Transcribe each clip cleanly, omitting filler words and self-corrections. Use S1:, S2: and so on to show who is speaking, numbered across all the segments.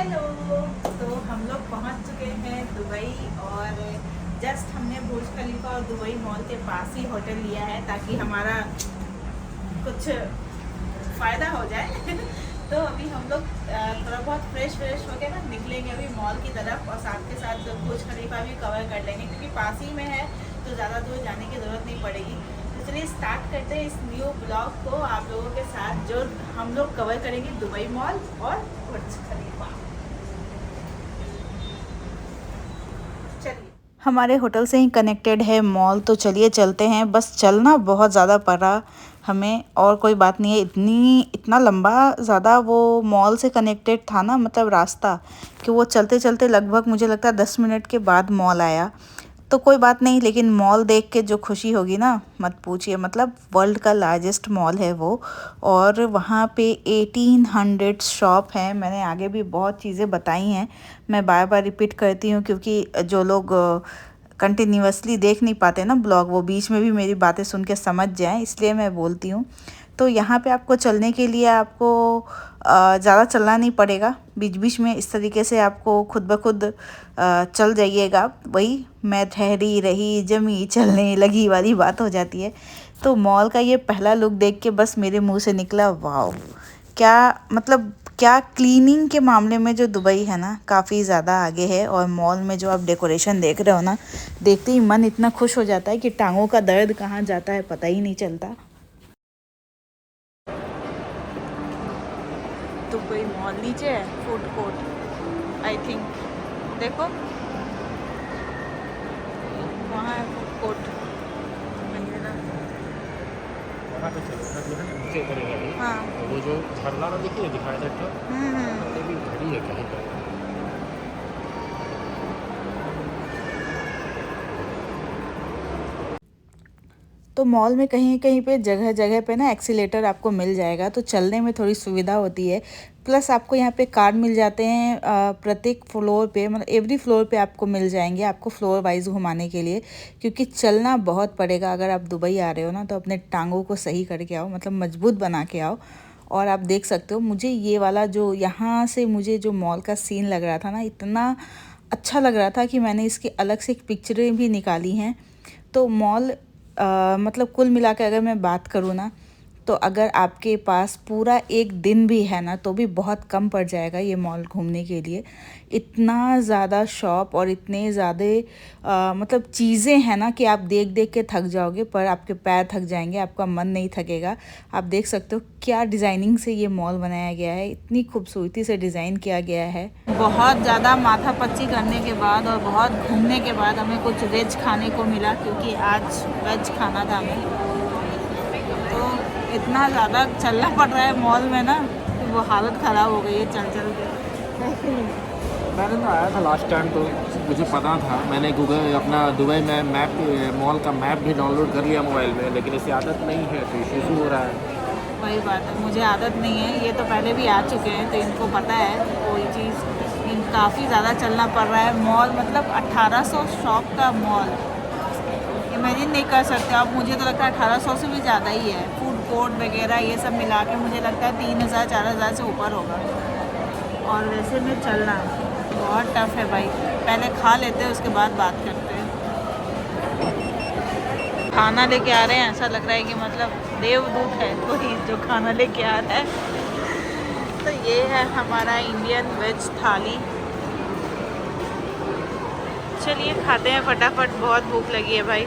S1: Hello. तो हम लोग पहुंच चुके हैं दुबई और जस्ट हमने बुर्ज खलीफा और दुबई मॉल के पास ही होटल लिया है ताकि हमारा कुछ फ़ायदा हो जाए। तो अभी हम लोग थोड़ा बहुत फ्रेश होके ना निकलेंगे अभी मॉल की तरफ और साथ के साथ बुर्ज खलीफा भी कवर कर लेंगे क्योंकि पास ही में है तो ज़्यादा दूर जाने की ज़रूरत नहीं पड़ेगी। तो चलिए स्टार्ट करते हैं इस न्यू ब्लॉग को आप लोगों के साथ जो हम लोग कवर करेंगे दुबई मॉल और बुर्ज खलीफा। चलिए,
S2: हमारे होटल से ही कनेक्टेड है मॉल, तो चलिए चलते हैं। बस चलना बहुत ज़्यादा पड़ा हमें, और कोई बात नहीं है। इतना लंबा ज़्यादा वो मॉल से कनेक्टेड था ना, मतलब रास्ता, कि वो चलते चलते लगभग मुझे लगता है 10 मिनट के बाद मॉल आया। तो कोई बात नहीं, लेकिन मॉल देख के जो खुशी होगी ना, मत पूछिए। मतलब वर्ल्ड का लार्जेस्ट मॉल है वो, और वहाँ पे 1800 शॉप हैं। मैंने आगे भी बहुत चीज़ें बताई हैं, मैं बार बार रिपीट करती हूँ क्योंकि जो लोग कंटिन्यूअसली देख नहीं पाते ना ब्लॉग, वो बीच में भी मेरी बातें सुन के समझ जाएं, इसलिए मैं बोलती हूँ। तो यहाँ पे आपको चलने के लिए आपको ज़्यादा चलना नहीं पड़ेगा, बीच बीच में इस तरीके से आपको खुद ब खुद चल जाइएगा। वही मैं ठहरी रही जमी चलने लगी वाली बात हो जाती है। तो मॉल का ये पहला लुक देख के बस मेरे मुंह से निकला वाओ। क्या मतलब, क्या क्लीनिंग के मामले में जो दुबई है ना, काफ़ी ज़्यादा आगे है। और मॉल में जो आप डेकोरेशन देख रहे हो ना, देखते ही मन इतना खुश हो जाता है कि टांगों का दर्द कहाँ जाता है पता ही नहीं चलता। दुबई मॉल नीचे है, फूड कोर्ट आई थिंक, देखो वहाँ है फूड कोर्ट।
S3: वहाँ पे चलो जो है ना नीचे उतरेगा भी।
S2: हाँ।
S3: तो वो जो झरना ना देखिए दिखाई देता है, ये भी घड़ी है कहीं पर।
S2: तो मॉल में कहीं कहीं पे जगह जगह पे ना एक्सीलेटर आपको मिल जाएगा, तो चलने में थोड़ी सुविधा होती है। प्लस आपको यहाँ पे कार्ड मिल जाते हैं प्रत्येक फ्लोर पे, मतलब एवरी फ्लोर पे आपको मिल जाएंगे, आपको फ्लोर वाइज घुमाने के लिए। क्योंकि चलना बहुत पड़ेगा, अगर आप दुबई आ रहे हो ना तो अपने टांगों को सही करके आओ, मतलब मजबूत बना के आओ। और आप देख सकते हो, मुझे ये वाला जो यहाँ से मुझे जो मॉल का सीन लग रहा था ना, इतना अच्छा लग रहा था कि मैंने इसकी अलग से एक पिक्चरें भी निकाली हैं। तो मॉल मतलब कुल मिला के अगर मैं बात करूँ ना, तो अगर आपके पास पूरा एक दिन भी है ना, तो भी बहुत कम पड़ जाएगा ये मॉल घूमने के लिए। इतना ज़्यादा शॉप और इतने ज़्यादा मतलब चीज़ें हैं ना कि आप देख देख के थक जाओगे, पर आपके पैर थक जाएंगे, आपका मन नहीं थकेगा। आप देख सकते हो क्या डिज़ाइनिंग से ये मॉल बनाया गया है, इतनी खूबसूरती से डिज़ाइन किया गया है। बहुत ज़्यादा माथापच्ची करने के बाद और बहुत घूमने के बाद हमें कुछ वेज खाने को मिला, क्योंकि आज वेज खाना था हमें। तो इतना ज़्यादा चलना पड़ रहा है मॉल में ना कि वो हालत ख़राब हो गई है चल चल के।
S3: मैंने तो आया था लास्ट टाइम, तो मुझे पता था। मैंने गूगल अपना दुबई में मैप, मॉल का मैप भी डाउनलोड कर लिया मोबाइल में, लेकिन इसकी आदत नहीं है तो इशू हो रहा है।
S2: वही बात है, मुझे आदत नहीं है, ये तो पहले भी आ चुके हैं तो इनको पता है कोई चीज़। काफ़ी ज़्यादा चलना पड़ रहा है मॉल, मतलब 1800 शॉप का मॉल, इमेजिन नहीं कर सकते आप। मुझे तो लगता है 1800 से भी ज़्यादा ही है। फूड कोर्ट वगैरह ये सब मिला के मुझे लगता है 3000 4000 से ऊपर होगा। और वैसे में चलना बहुत टफ है भाई। पहले खा लेते हैं उसके बाद बात करते हैं। खाना लेके आ रहे हैं, ऐसा लग रहा है कि मतलब देवदूत है कोई जो खाना लेके आ रहा है। तो ये है हमारा इंडियन वेज थाली। चलिए खाते हैं फटाफट, बहुत भूख लगी है भाई।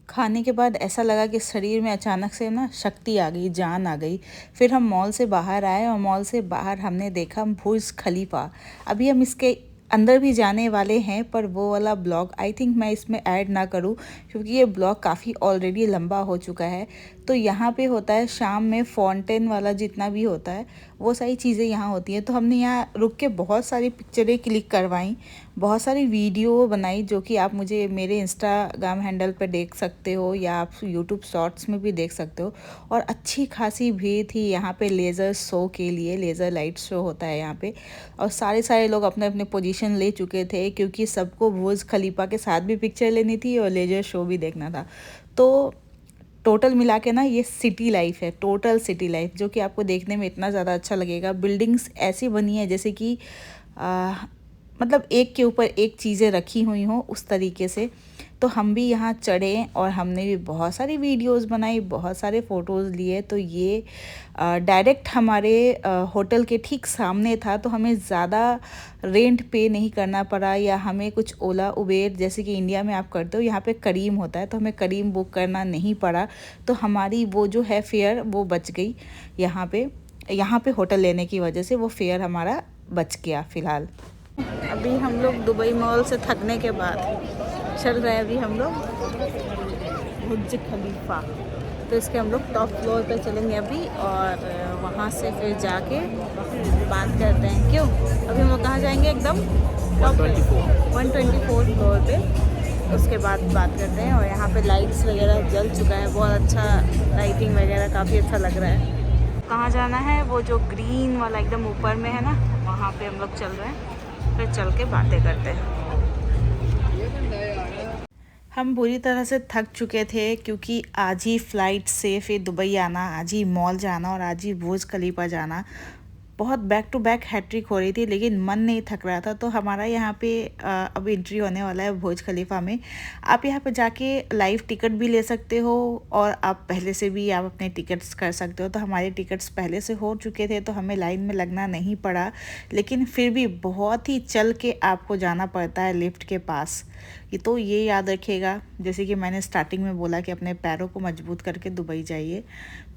S2: खाने के बाद ऐसा लगा कि शरीर में अचानक से ना शक्ति आ गई, जान आ गई। फिर हम मॉल से बाहर आए और मॉल से बाहर हमने देखा बुर्ज खलीफा। अभी हम इसके अंदर भी जाने वाले हैं, पर वो वाला ब्लॉग आई थिंक मैं इसमें ऐड ना करूं, क्योंकि ये ब्लॉग काफ़ी ऑलरेडी लंबा हो चुका है। तो यहाँ पे होता है शाम में फाउंटेन वाला जितना भी होता है, वो सारी चीज़ें यहाँ होती हैं। तो हमने यहाँ रुक के बहुत सारी पिक्चरें क्लिक करवाई, बहुत सारी वीडियो बनाई, जो कि आप मुझे मेरे इंस्टाग्राम हैंडल पर देख सकते हो या आप यूट्यूब शॉर्ट्स में भी देख सकते हो। और अच्छी खासी भीड़ थी यहाँ पे लेज़र शो के लिए, लेज़र लाइट शो होता है यहाँ पे। और सारे सारे लोग अपने अपने पोजीशन ले चुके थे, क्योंकि सबको बुर्ज खलीफा के साथ भी पिक्चर लेनी थी और लेज़र शो भी देखना था। तो टोटल मिला के ना ये सिटी लाइफ है, टोटल सिटी लाइफ, जो कि आपको देखने में इतना ज़्यादा अच्छा लगेगा। बिल्डिंग्स ऐसी बनी है जैसे कि मतलब एक के ऊपर एक चीज़ें रखी हुई हों, उस तरीके से। तो हम भी यहाँ चढ़े और हमने भी बहुत सारी वीडियोस बनाई, बहुत सारे फ़ोटोज़ लिए। तो ये डायरेक्ट हमारे होटल के ठीक सामने था, तो हमें ज़्यादा रेंट पे नहीं करना पड़ा, या हमें कुछ ओला उबेर जैसे कि इंडिया में आप करते हो, यहाँ पे करीम होता है, तो हमें करीम बुक करना नहीं पड़ा। तो हमारी वो जो है फेयर वो बच गई यहाँ पे होटल लेने की वजह से, वो फेयर हमारा बच गया फ़िलहाल। अभी हम लोग दुबई मॉल से थकने के बाद चल रहे हैं अभी हम लोग बुर्ज खलीफा। तो इसके हम लोग टॉप फ्लोर पे चलेंगे अभी, और वहाँ से फिर जाके बात करते हैं। क्यों अभी हम लोग कहाँ जाएंगे? एकदम 124 फ्लोर पे, उसके बाद बात करते हैं। और यहाँ पे लाइट्स वगैरह जल चुका है, बहुत अच्छा लाइटिंग वगैरह, काफ़ी अच्छा लग रहा है। कहाँ जाना है? वो जो ग्रीन वाला एकदम ऊपर में है ना, वहाँ पे हम लोग चल रहे हैं, फिर चल के बातें करते हैं। हम बुरी तरह से थक चुके थे, क्योंकि आज ही फ़्लाइट से फिर दुबई आना, आज ही मॉल जाना और आज ही बुर्ज खलीफा जाना, बहुत बैक टू बैक हैट्रिक हो रही थी, लेकिन मन नहीं थक रहा था। तो हमारा यहाँ पे अब एंट्री होने वाला है बुर्ज खलीफा में। आप यहाँ पे जाके लाइव टिकट भी ले सकते हो, और आप पहले से भी आप अपने टिकट्स कर सकते हो। तो हमारे टिकट्स पहले से हो चुके थे, तो हमें लाइन में लगना नहीं पड़ा, लेकिन फिर भी बहुत ही चल के आपको जाना पड़ता है लिफ्ट के पास। तो ये याद रखिएगा, जैसे कि मैंने स्टार्टिंग में बोला कि अपने पैरों को मजबूत करके दुबई जाइए।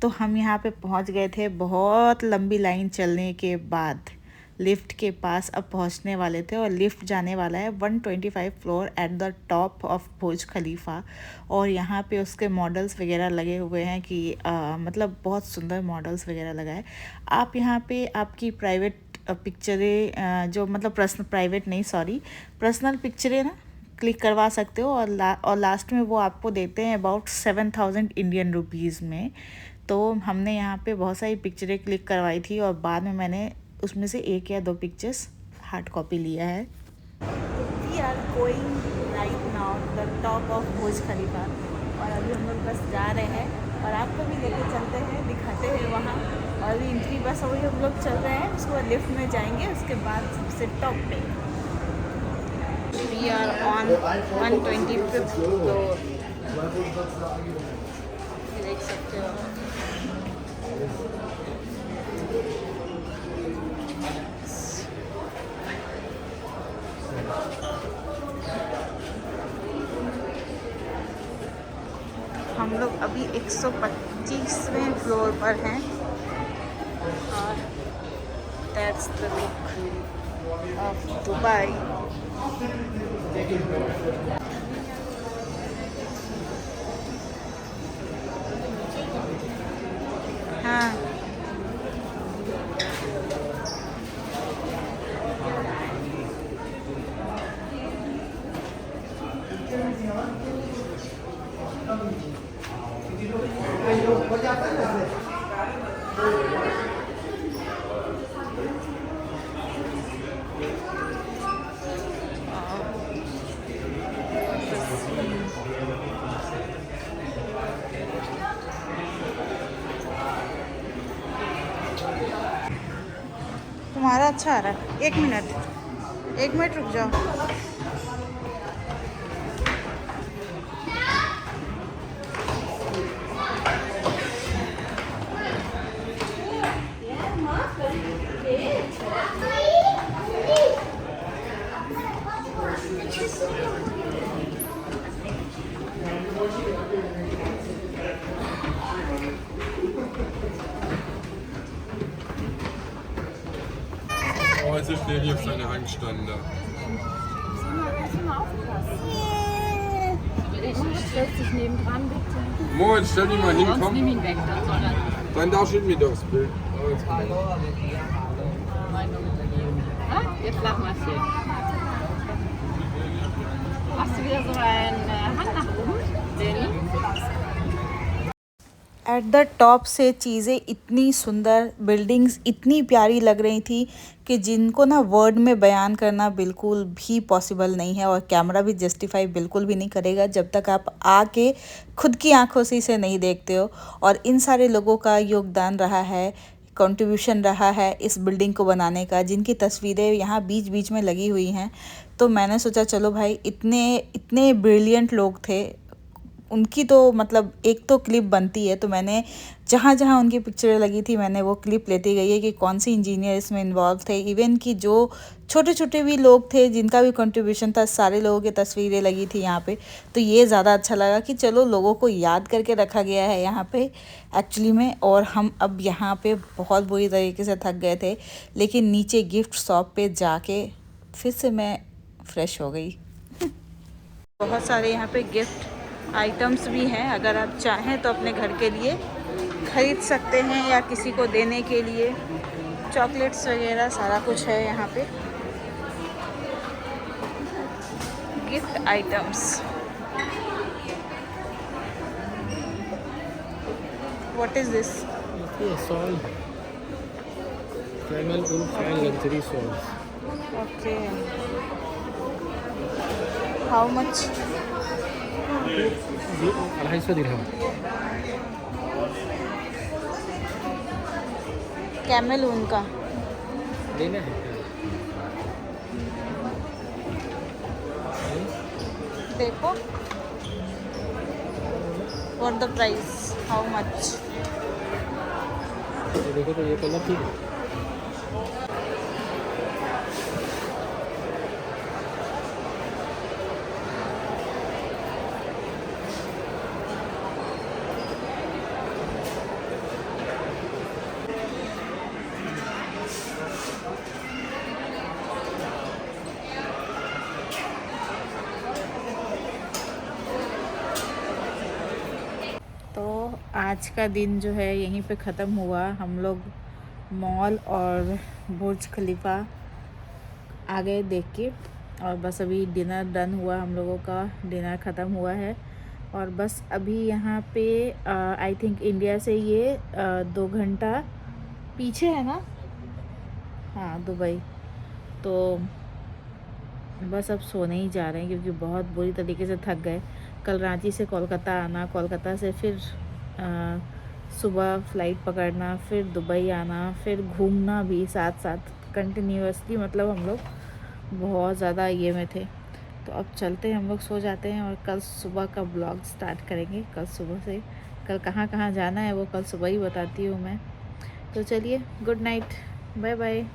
S2: तो हम यहाँ पे पहुँच गए थे, बहुत लंबी लाइन चलने के बाद लिफ्ट के पास अब पहुँचने वाले थे, और लिफ्ट जाने वाला है 125 floor at the top of Burj Khalifa. और यहाँ पे उसके मॉडल्स वगैरह लगे हुए हैं कि मतलब बहुत सुंदर मॉडल्स वगैरह लगा है। आप यहाँ पे आपकी प्राइवेट पिक्चरें जो मतलब पर्सनल पिक्चरें ना क्लिक करवा सकते हो, और लास्ट में वो आपको देते हैं अबाउट 7000 इंडियन रुपीज़ में। तो हमने यहाँ पे बहुत सारी पिक्चरें क्लिक करवाई थी, और बाद में मैंने उसमें से 1 या 2 पिक्चर्स हार्ड कॉपी लिया है। We are going right now the top of Burj Khalifa, और अभी हम लोग बस जा रहे हैं, और आपको भी लेके चलते हैं, दिखाते हैं वहाँ। और अभी एंट्री बस वही हम लोग चल रहे हैं, उसको लिफ्ट में जाएंगे, उसके बाद सबसे टॉप पे। We are on 125th floor, देख सकते हो। हम लोग अभी 125वें फ्लोर पर हैं, और that's the look of Dubai. हाँ, तुम्हारा अच्छा आ रहा है। 1 मिनट रुक जाओ।
S4: Oh, so schnell hier auf seine Hand stand da.
S5: Stellt sich nebendran, bitte.
S4: Moin, stell dich mal hin,
S5: Sonst nimm
S4: komm.
S5: ihn weg, dann soll er.
S4: Dann darfst du mit aufs Bild. Oh, jetzt komm.
S5: Ah, jetzt lach mal schön. Machst du wieder so eine Hand nach oben, Danny?
S2: Eight the top से चीज़ें इतनी सुंदर, buildings इतनी प्यारी लग रही थी कि जिनको ना वर्ड में बयान करना बिल्कुल भी पॉसिबल नहीं है, और कैमरा भी जस्टिफाई बिल्कुल भी नहीं करेगा जब तक आप आके खुद की आंखों से इसे नहीं देखते हो। और इन सारे लोगों का योगदान रहा है, कंट्रीब्यूशन रहा है इस बिल्डिंग को बनाने का, जिनकी तस्वीरें यहाँ बीच बीच में लगी हुई हैं। तो मैंने सोचा चलो भाई, इतने इतने ब्रिलियंट लोग थे, उनकी तो मतलब एक तो क्लिप बनती है। तो मैंने जहाँ जहाँ उनकी पिक्चरें लगी थी मैंने वो क्लिप लेती गई है कि कौन सी इंजीनियर इसमें इन्वॉल्व थे। इवन कि जो छोटे छोटे भी लोग थे जिनका भी कंट्रीब्यूशन था, सारे लोगों की तस्वीरें लगी थी यहाँ पे। तो ये ज़्यादा अच्छा लगा कि चलो लोगों को याद करके रखा गया है यहाँ पे एक्चुअली में। और हम अब यहाँ पे बहुत बुरी तरीके से थक गए थे, लेकिन नीचे गिफ्ट शॉप पे जाके फिर से मैं फ्रेश हो गई। बहुत सारे यहाँ पे गिफ्ट आइटम्स भी हैं, अगर आप चाहें तो अपने घर के लिए ख़रीद सकते हैं या किसी को देने के लिए। चॉकलेट्स वगैरह सारा कुछ है यहाँ पे, gift items. What is this?
S3: Shawl, camel wool fine luxury shawls.
S2: Okay, how much?
S3: 250 dirham.
S2: Camel ऊन का
S3: लेना है क्या?
S2: देखो, what the price, how much?
S3: तो देखो तो ये कलर ठीक है।
S2: तो आज का दिन जो है यहीं पे ख़त्म हुआ। हम लोग मॉल और बुर्ज खलीफा आ गए देख के, और बस अभी डिनर डन हुआ, हम लोगों का डिनर ख़त्म हुआ है। और बस अभी यहाँ पे आई थिंक इंडिया से ये 2 घंटा पीछे है ना, हाँ दुबई। तो बस अब सोने ही जा रहे हैं क्योंकि बहुत बुरी तरीके से थक गए। कल रांची से कोलकाता आना, कोलकाता से फिर सुबह फ़्लाइट पकड़ना, फिर दुबई आना, फिर घूमना भी साथ साथ कंटिन्यूअसली, मतलब हम लोग बहुत ज़्यादा ये में थे। तो अब चलते हैं हम लोग, सो जाते हैं और कल सुबह का ब्लॉग स्टार्ट करेंगे। कल सुबह से, कल कहाँ कहाँ जाना है वो कल सुबह ही बताती हूँ मैं। तो चलिए, गुड नाइट, बाय बाय।